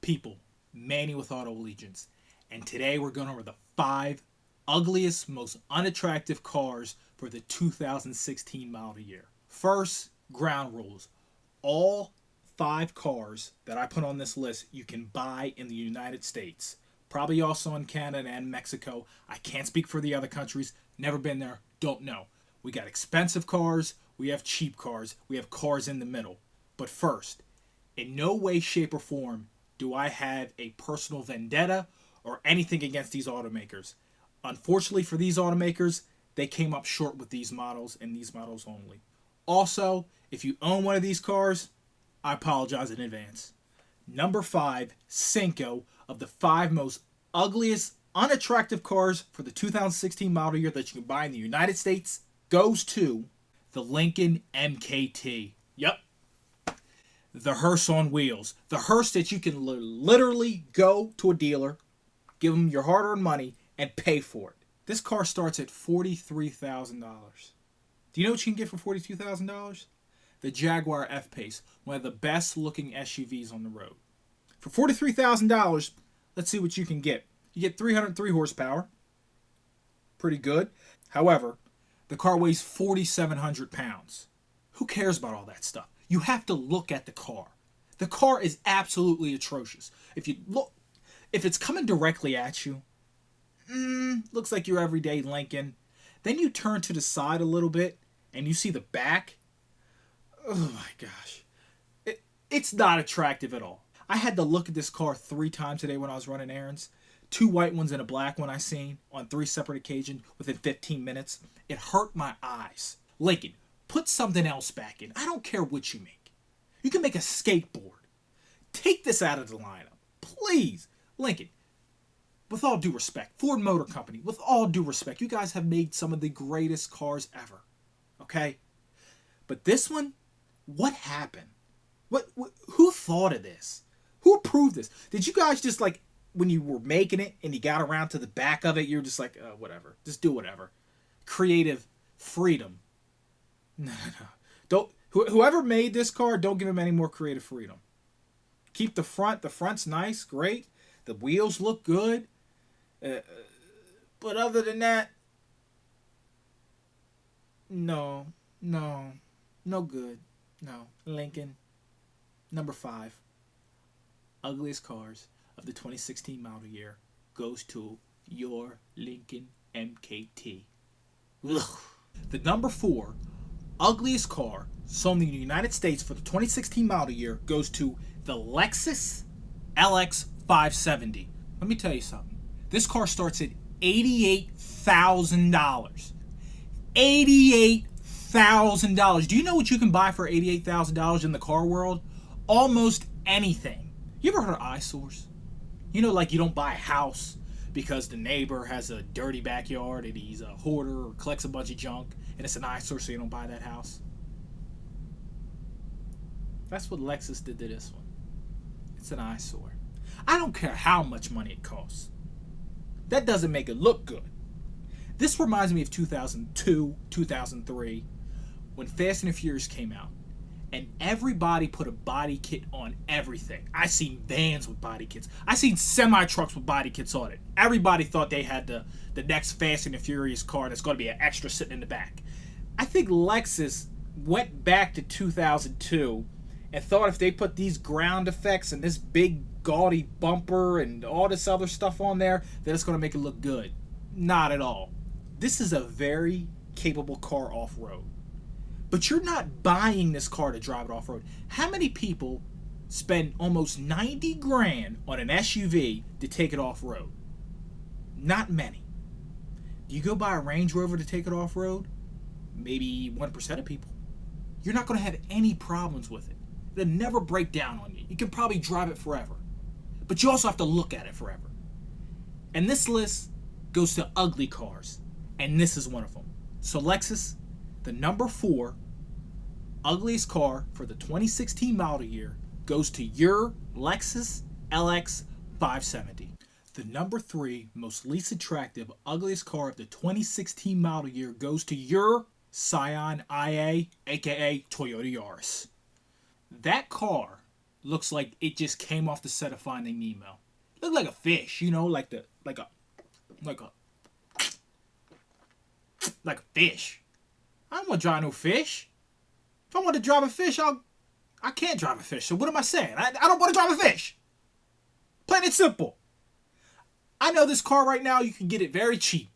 people? Manny with Auto Allegiance. And today we're going over the 5 ugliest, most unattractive cars for the 2016 model year. First, ground rules. All 5 cars that I put on this list you can buy in the United States. Probably also in Canada and Mexico. I can't speak for the other countries. Never been there. Don't know. We got expensive cars. We have cheap cars. We have cars in the middle. But first, in no way, shape, or form do I have a personal vendetta or anything against these automakers. Unfortunately for these automakers, they came up short with these models and these models only. Also, if you own one of these cars, I apologize in advance. Number 5, Cinco of the 5 most ugliest, unattractive cars for the 2016 model year that you can buy in the United States goes to the Lincoln MKT. Yep. The hearse on wheels. The hearse that you can literally go to a dealer, give them your hard-earned money, and pay for it. This car starts at $43,000. Do you know what you can get for $42,000? The Jaguar F-Pace, one of the best-looking SUVs on the road. For $43,000, let's see what you can get. You get 303 horsepower. Pretty good. However, the car weighs 4,700 pounds. Who cares about all that stuff? You have to look at the car. The car is absolutely atrocious. If it's coming directly at you, looks like your everyday Lincoln. Then you turn to the side a little bit and you see the back. Oh my gosh. It's not attractive at all. I had to look at this car 3 times today when I was running errands. 2 white ones and a black one I seen on 3 separate occasions within 15 minutes. It hurt my eyes. Lincoln, put something else back in. I don't care what you make. You can make a skateboard. Take this out of the lineup. Please. Lincoln, with all due respect, Ford Motor Company, with all due respect, you guys have made some of the greatest cars ever. Okay? But this one, what happened? Who thought of this? Who approved this? Did you guys just like, when you were making it and you got around to the back of it, you were just like, whatever. Just do whatever. Creative freedom. No. Don't. Whoever made this car, don't give him any more creative freedom. Keep the front. The front's nice, great. The wheels look good. But other than that, no good. No. Lincoln, number 5, ugliest cars of the 2016 model year goes to your Lincoln MKT. Ugh. The number 4 ugliest car sold in the United States for the 2016 model year goes to the Lexus LX 570. Let me tell you something. This car starts at $88,000. $88,000. Do you know what you can buy for $88,000 in the car world? Almost anything. You ever heard of eyesores? You know, like you don't buy a house because the neighbor has a dirty backyard and he's a hoarder or collects a bunch of junk and it's an eyesore, so you don't buy that house. That's what Lexus did to this one. It's an eyesore. I don't care how much money it costs. That doesn't make it look good. This reminds me of 2002, 2003, when Fast and the Furious came out. And everybody put a body kit on everything. I seen vans with body kits. I seen semi-trucks with body kits on it. Everybody thought they had the next Fast and the Furious car that's going to be an extra sitting in the back. I think Lexus went back to 2002 and thought if they put these ground effects and this big gaudy bumper and all this other stuff on there, that it's going to make it look good. Not at all. This is a very capable car off-road. But you're not buying this car to drive it off-road. How many people spend almost 90 grand on an SUV to take it off-road? Not many. Do you go buy a Range Rover to take it off-road? Maybe 1% of people. You're not going to have any problems with it. It'll never break down on you. You can probably drive it forever. But you also have to look at it forever. And this list goes to ugly cars. And this is one of them. So Lexus, the number 4 ugliest car for the 2016 model year goes to your Lexus LX 570. The number 3 most least attractive, ugliest car of the 2016 model year goes to your Scion IA, aka Toyota Yaris. That car looks like it just came off the set of Finding Nemo. Look like a fish, you know, like a fish. I don't want to drive no fish. If I want to drive a fish, I can't drive a fish. So what am I saying? I don't want to drive a fish. Plain and simple. I know this car right now, you can get it very cheap.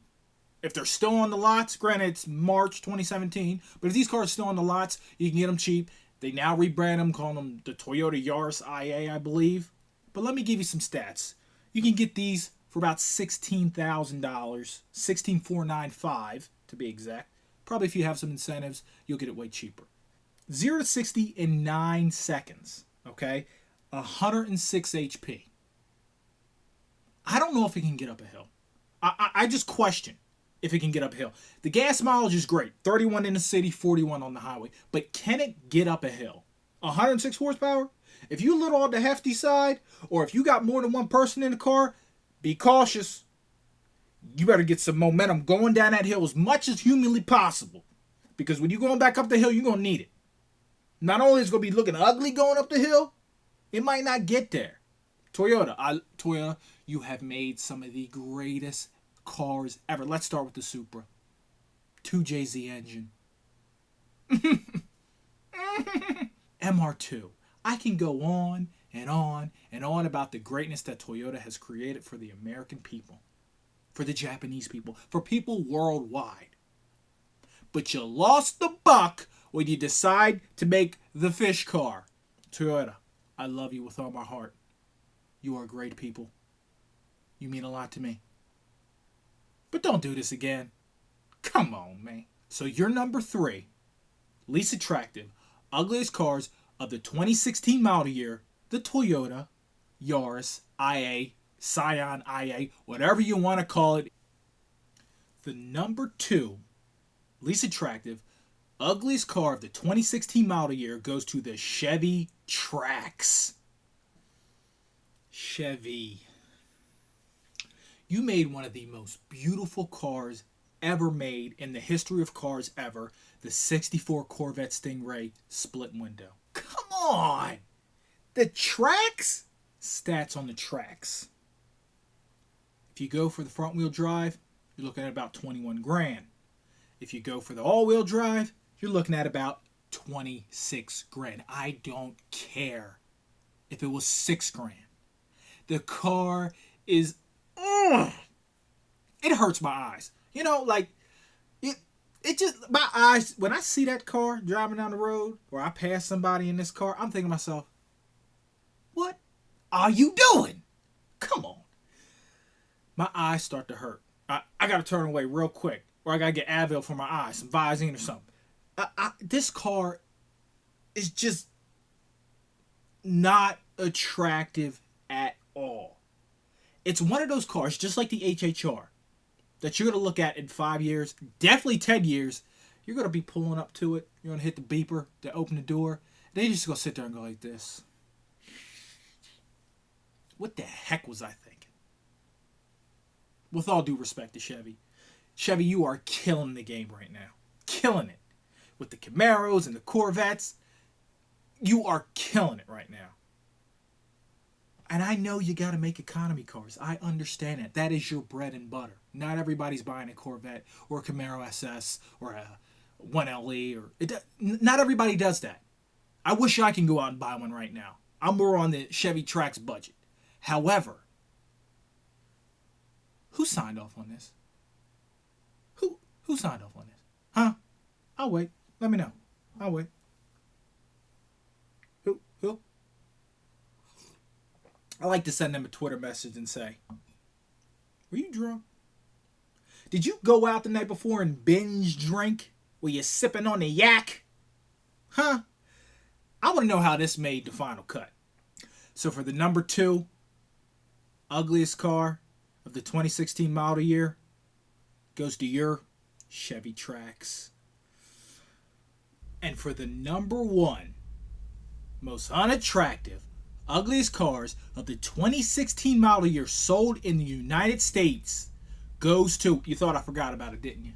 If they're still on the lots, granted it's March 2017, but if these cars are still on the lots, you can get them cheap. They now rebrand them, calling them the Toyota Yaris IA, I believe. But let me give you some stats. You can get these for about $16,000, $16,495 to be exact. Probably if you have some incentives, you'll get it way cheaper. 0 to 60 in 9 seconds, okay? 106 HP. I don't know if it can get up a hill. I just question if it can get uphill. The gas mileage is great. 31 in the city, 41 on the highway. But can it get up a hill? 106 horsepower? If you're a little on the hefty side, or if you got more than one person in the car, be cautious. You better get some momentum going down that hill as much as humanly possible. Because when you're going back up the hill, you're going to need it. Not only is it going to be looking ugly going up the hill, it might not get there. Toyota, you have made some of the greatest cars ever. Let's start with the Supra. 2JZ engine. MR2. I can go on and on and on about the greatness that Toyota has created for the American people, for the Japanese people, for people worldwide. But you lost the buck when you decide to make the fish car. Toyota, I love you with all my heart. You are great people. You mean a lot to me. But don't do this again. Come on, man. So you're number 3, least attractive, ugliest cars of the 2016 model year, the Toyota Yaris IA, Scion IA, whatever you want to call it. The number 2, least attractive, ugliest car of the 2016 model year goes to the Chevy Trax. Chevy. You made one of the most beautiful cars ever made in the history of cars ever. The 64 Corvette Stingray split window. Come on! The Trax? Stats on the Trax. If you go for the front wheel drive, you're looking at about 21 grand. If you go for the all-wheel drive, you're looking at about 26 grand. I don't care if it was 6 grand. The car is... it hurts my eyes. You know, like, it just, my eyes, when I see that car driving down the road, or I pass somebody in this car, I'm thinking to myself, what are you doing? Come on. My eyes start to hurt. I got to turn away real quick, or I got to get Advil for my eyes, some Visine or something. This car is just not attractive at all. It's one of those cars, just like the HHR, that you're going to look at in 5 years, definitely 10 years. You're going to be pulling up to it. You're going to hit the beeper to open the door. Then you're just going to sit there and go like this. What the heck was I thinking? With all due respect to Chevy. Chevy, you are killing the game right now. Killing it. With the Camaros and the Corvettes. You are killing it right now. And I know you got to make economy cars. I understand it. That is your bread and butter. Not everybody's buying a Corvette or a Camaro SS or a 1LE. Not everybody does that. I wish I can go out and buy one right now. I'm more on the Chevy Trax budget. However, who signed off on this? Who signed off on this? Huh? I'll wait. Let me know. I'll wait. Who? I like to send them a Twitter message and say, were you drunk? Did you go out the night before and binge drink? Were you sipping on the yak? Huh? I want to know how this made the final cut. So for the number 2 ugliest car of the 2016 model year goes to your Chevy Trax. And for the number 1 most unattractive, ugliest cars of the 2016 model year sold in the United States goes to... You thought I forgot about it, didn't you?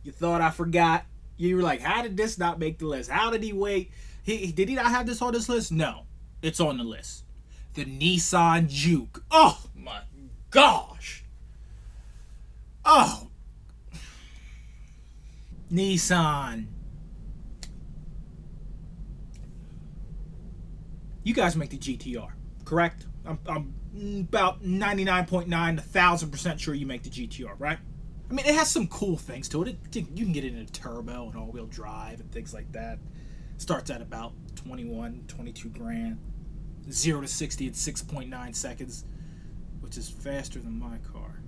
You thought I forgot? You were like, how did this not make the list? How did he wait? Did he not have this on this list? No. It's on the list. The Nissan Juke. Oh my gosh. Oh, Nissan. You guys make the GTR, correct? I'm about 99.9, 1,000% sure you make the GTR, right? I mean, it has some cool things to it. You can get it in a turbo and all-wheel drive and things like that. Starts at about 21, 22 grand. 0 to 60 in 6.9 seconds, which is faster than my car.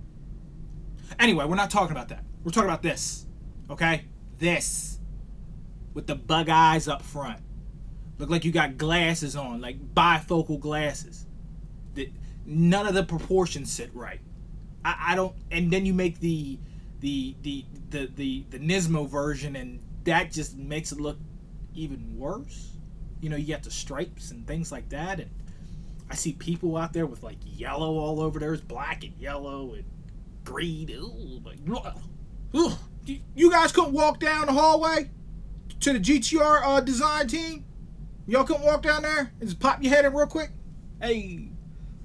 Anyway, we're not talking about that. We're talking about this, okay? This. With the bug eyes up front. Look like you got glasses on, like bifocal glasses. None of the proportions sit right. I don't. And then you make the Nismo version, and that just makes it look even worse. You know, you got the stripes and things like that, and I see people out there with like yellow all over theirs, black and yellow and green. Ooh, like, ugh. You guys couldn't walk down the hallway to the GTR design team? Y'all couldn't walk down there and just pop your head in real quick? Hey,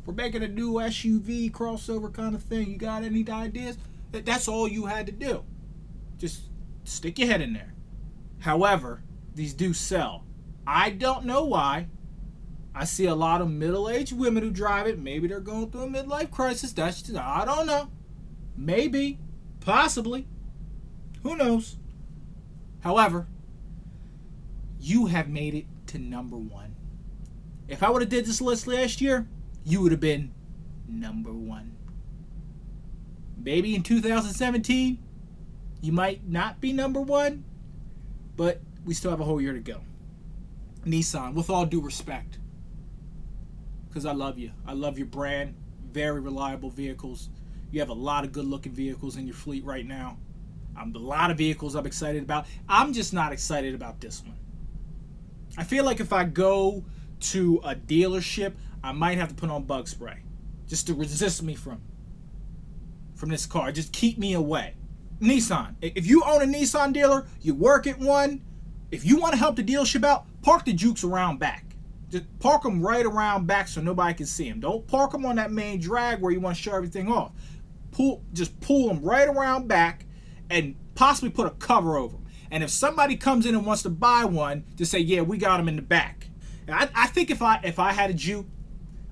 we're making a new SUV crossover kind of thing. You got any ideas? That's all you had to do. Just stick your head in there. However, these do sell. I don't know why. I see a lot of middle-aged women who drive it. Maybe they're going through a midlife crisis. That's just, I don't know. Maybe. Possibly. Who knows? However, you have made it to number one. If I would have did this list last year, you would have been number one. Maybe in 2017, you might not be number one, but we still have a whole year to go. Nissan, with all due respect, because I love you. I love your brand. Very reliable vehicles. You have a lot of good-looking vehicles in your fleet right now. A lot of vehicles I'm excited about. I'm just not excited about this one. I feel like if I go to a dealership, I might have to put on bug spray just to resist me from this car. Just keep me away. Nissan. If you own a Nissan dealer, you work at one, if you want to help the dealership out, park the Jukes around back. Just park them right around back so nobody can see them. Don't park them on that main drag where you want to show everything off. Just pull them right around back and possibly put a cover over them. And if somebody comes in and wants to buy one, just say, yeah, we got them in the back. And I think if I had a Juke,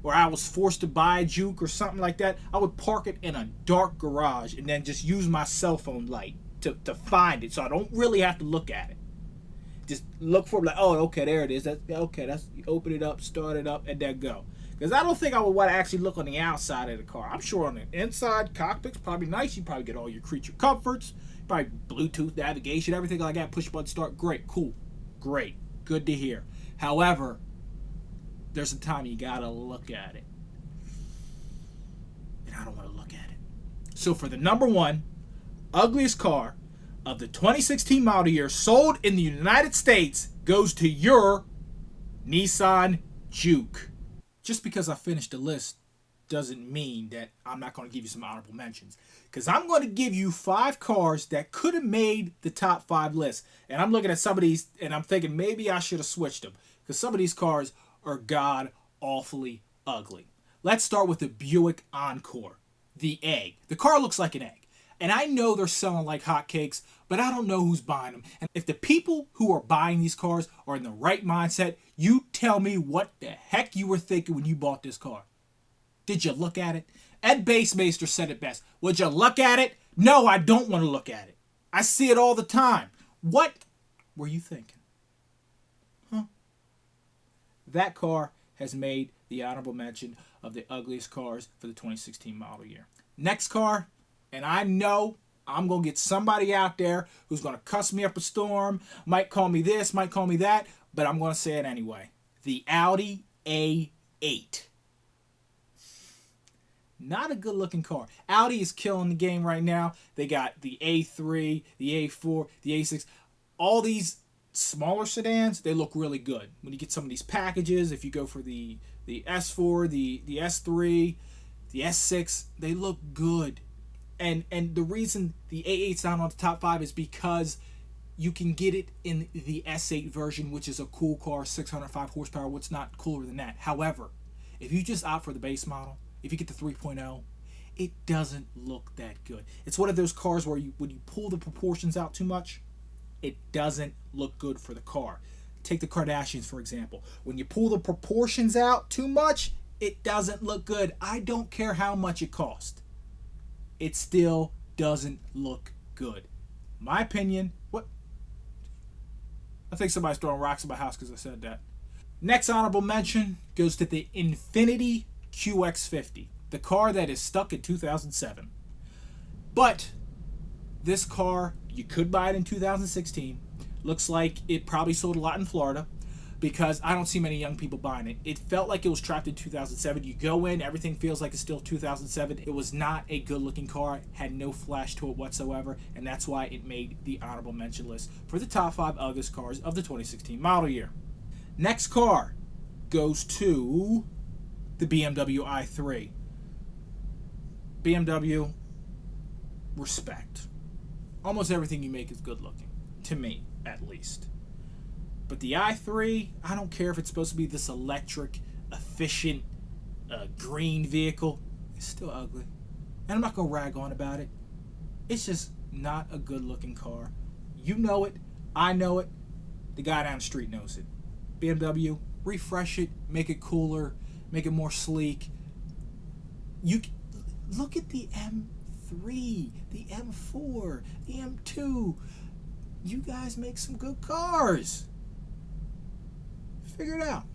or I was forced to buy a Juke or something like that, I would park it in a dark garage and then just use my cell phone light to find it, so I don't really have to look at it. Just look for it, like, oh, okay, there it is. That's you open it up, start it up, and then go. Because I don't think I would want to actually look on the outside of the car. I'm sure on the inside, cockpit's probably nice. You probably get all your creature comforts, probably Bluetooth navigation, everything like that. Push button start, great, cool, great, good to hear. However, there's a time you gotta look at it, and I don't want to look at it. So for the number one ugliest car of the 2016 model year sold in the United States goes to your Nissan Juke. Just because I finished the list doesn't mean that I'm not going to give you some honorable mentions, because I'm going to give you 5 cars that could have made the top 5 list. And I'm looking at some of these and I'm thinking maybe I should have switched them, because some of these cars are god awfully ugly. Let's start with the Buick Encore, the egg. The car looks like an egg. And I know they're selling like hotcakes, but I don't know who's buying them. And if the people who are buying these cars are in the right mindset, you tell me what the heck you were thinking when you bought this car. Did you look at it? Ed Basemeister said it best. Would you look at it? No, I don't want to look at it. I see it all the time. What were you thinking? Huh? That car has made the honorable mention of the ugliest cars for the 2016 model year. Next car, and I know I'm going to get somebody out there who's going to cuss me up a storm, might call me this, might call me that, but I'm going to say it anyway. The Audi A8. Not a good looking car. Audi is killing the game right now. They got the A3, the A4, the A6. All these smaller sedans, they look really good. When you get some of these packages, if you go for the S4, the S3, the S6, they look good. And the reason the A8's not on the top 5 is because You can get it in the S8 version, which is a cool car, 605 horsepower. What's not cooler than that? However, if you just opt for the base model, if you get the 3.0, it doesn't look that good. It's one of those cars where when you pull the proportions out too much, it doesn't look good for the car. Take the Kardashians, for example. When you pull the proportions out too much, it doesn't look good. I don't care how much it costs. It still doesn't look good. My opinion, what? I think somebody's throwing rocks at my house because I said that. Next honorable mention goes to the Infiniti QX50, the car that is stuck in 2007. But this car, you could buy it in 2016. Looks like it probably sold a lot in Florida because I don't see many young people buying it. It felt like it was trapped in 2007. You go in, everything feels like it's still 2007. It was not a good looking car, had no flash to it whatsoever, and that's why it made the honorable mention list for the top 5 ugliest cars of the 2016 model year. Next car goes to the BMW i3. BMW, respect. Almost everything you make is good looking, to me at least. But the i3, I don't care if it's supposed to be this electric, efficient, green vehicle. It's still ugly. And I'm not going to rag on about it. It's just not a good looking car. You know it. I know it. The guy down the street knows it. BMW, refresh it, make it cooler, make it more sleek. You look at the M3, the M4, the M2. You guys make some good cars. Figure it out.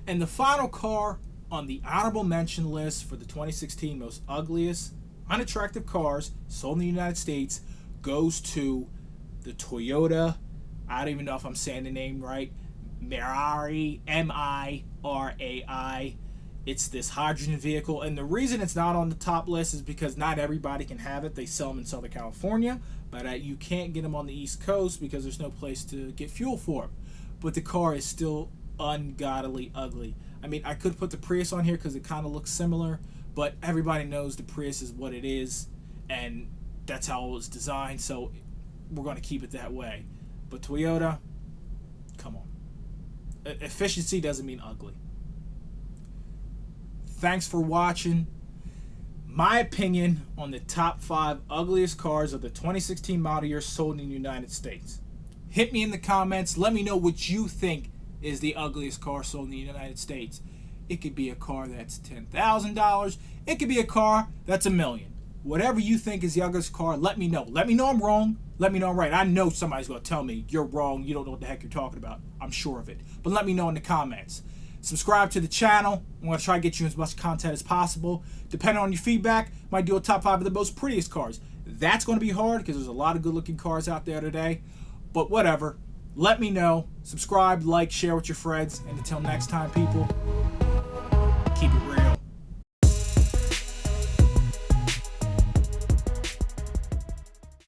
And the final car on the honorable mention list for the 2016 most ugliest, unattractive cars sold in the United States goes to the Toyota, I don't even know if I'm saying the name right, Mirai, M-I-R-A-I. It's this hydrogen vehicle, and the reason it's not on the top list is because not everybody can have it. They sell them in Southern California, but you can't get them on the East Coast because there's no place to get fuel for them. But the car is still ungodly ugly. I mean, I could put the Prius on here because it kind of looks similar, but everybody knows the Prius is what it is, and that's how it was designed, so we're going to keep it that way. But Toyota, come on. Efficiency doesn't mean ugly. Thanks for watching. My opinion on the top 5 ugliest cars of the 2016 model year sold in the United States. Hit me in the comments. Let me know what you think is the ugliest car sold in the United States. It could be a car that's $10,000. It could be a car that's $1 million. Whatever you think is the ugliest car, let me know. Let me know I'm wrong. Let me know I'm right. I know somebody's going to tell me you're wrong. You don't know what the heck you're talking about. I'm sure of it. But let me know in the comments. Subscribe to the channel. I'm going to try to get you as much content as possible. Depending on your feedback, might do a top 5 of the most prettiest cars. That's going to be hard because there's a lot of good looking cars out there today. But whatever. Let me know. Subscribe, like, share with your friends. And until next time, people, keep it real.